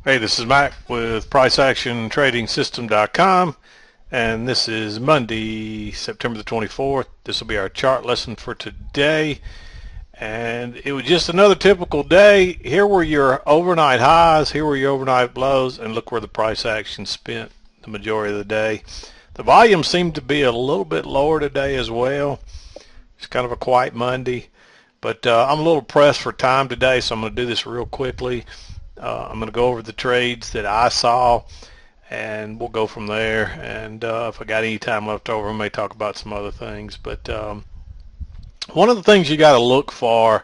Hey, this is Mac with PriceActionTradingSystem.com, and this is Monday, September the 24th. This will be our chart lesson for today, and it was just another typical day. Here were your overnight highs, here were your overnight lows, and look where the price action spent the majority of the day. The volume seemed to be a little bit lower today as well. It's kind of a quiet Monday, but I'm a little pressed for time today, so I'm going to do this real quickly. I'm going to go over the trades that I saw, and we'll go from there. And if I got any time left over, I may talk about some other things. But one of the things you got to look for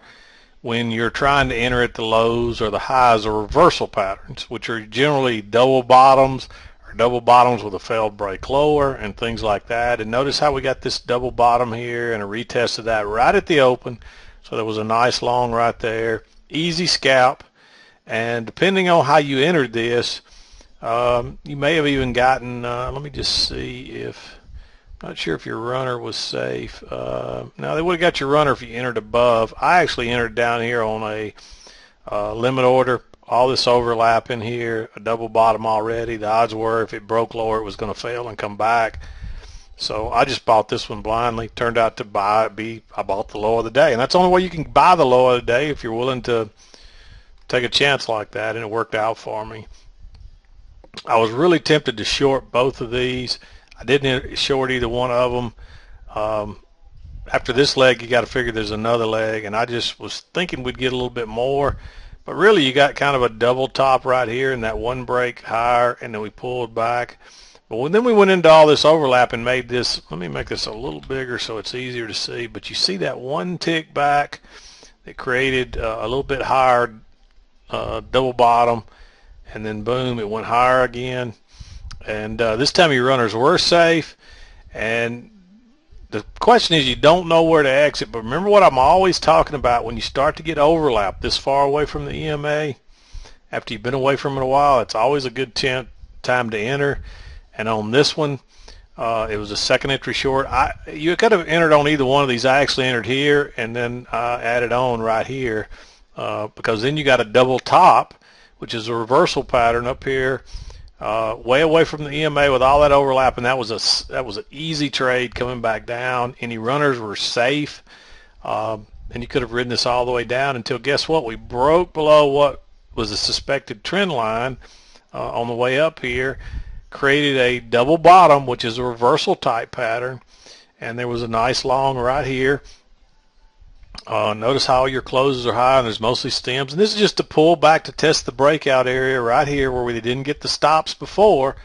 when you're trying to enter at the lows or the highs are reversal patterns, which are generally double bottoms or double bottoms with a failed break lower and things like that. And notice how we got this double bottom here and a retest of that right at the open. So there was a nice long right there. Easy scalp. And depending on how you entered this, you may have even gotten, let me just see if, not sure if your runner was safe. No, they would have got your runner if you entered above. I actually entered down here on a limit order. All this overlap in here, a double bottom already. The odds were if it broke lower, it was going to fail and come back. So I just bought this one blindly. Turned out to I bought the low of the day. And that's the only way you can buy the low of the day if you're willing to take a chance like that, and it worked out for me. I was really tempted to short both of these. I didn't short either one of them. After this leg, you got to figure there's another leg, and I just was thinking we'd get a little bit more, but really you got kind of a double top right here and that one break higher, and then we pulled back. But then we went into all this overlap and made this, let me make this a little bigger so it's easier to see, but you see that one tick back that created a little bit higher double bottom, and then boom, it went higher again. And this time your runners were safe, and the question is you don't know where to exit. But remember what I'm always talking about: when you start to get overlap this far away from the EMA, after you've been away from it a while, it's always a good time to enter. And on this one, it was a second entry short. You could have entered on either one of these. I actually entered here and then added on right here. Because then you got a double top, which is a reversal pattern up here, way away from the EMA with all that overlap, and that was an easy trade coming back down. Any runners were safe, and you could have ridden this all the way down until, guess what? We broke below what was a suspected trend line on the way up here, created a double bottom, which is a reversal type pattern, and there was a nice long right here. Notice how your closes are high and there's mostly stems, and this is just to pull back to test the breakout area right here where we didn't get the stops before.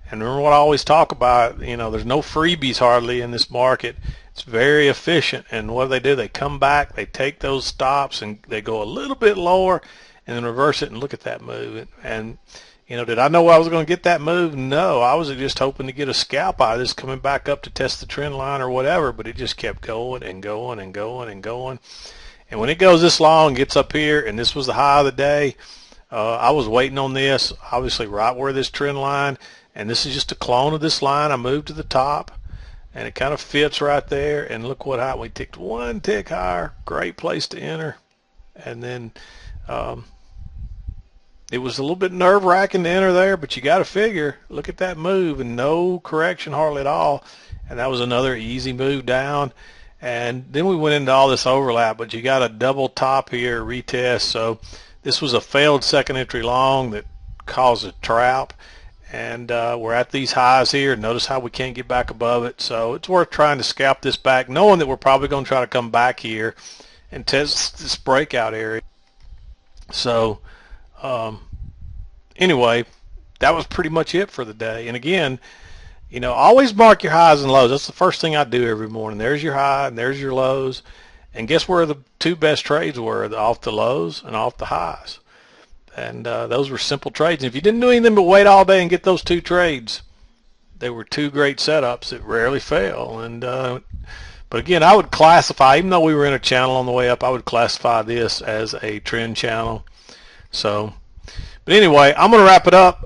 And remember what I always talk about, there's no freebies hardly in this market. It's very efficient, and what do? They come back, they take those stops, and they go a little bit lower and then reverse it, and look at that move. And did I know I was going to get that move? No, I was just hoping to get a scalp out of this coming back up to test the trend line or whatever, but it just kept going and going and going and going. And when it goes this long, gets up here, and this was the high of the day, I was waiting on this, obviously right where this trend line, and this is just a clone of this line. I moved to the top, and it kind of fits right there, and look what happened. We ticked one tick higher. Great place to enter. And then it was a little bit nerve-wracking to enter there, but you got to figure, look at that move, and no correction hardly at all. And that was another easy move down. And then we went into all this overlap, but you got a double top here, retest. So this was a failed second entry long that caused a trap. And we're at these highs here. Notice how we can't get back above it. So it's worth trying to scalp this back, knowing that we're probably going to try to come back here and test this breakout area. So anyway, that was pretty much it for the day. And again, always mark your highs and lows. That's the first thing I do every morning. There's your high and there's your lows. And guess where the two best trades were? Off the lows and off the highs. And those were simple trades. And if you didn't do anything but wait all day and get those two trades, they were two great setups that rarely fail. And but again, I would classify, even though we were in a channel on the way up, I would classify this as a trend channel. So, but anyway, I'm going to wrap it up.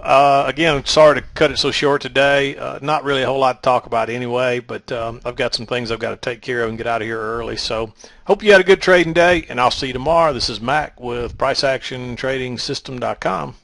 Again, sorry to cut it so short today. Not really a whole lot to talk about anyway, but I've got some things I've got to take care of and get out of here early. So hope you had a good trading day, and I'll see you tomorrow. This is Mac with PriceActionTradingSystem.com.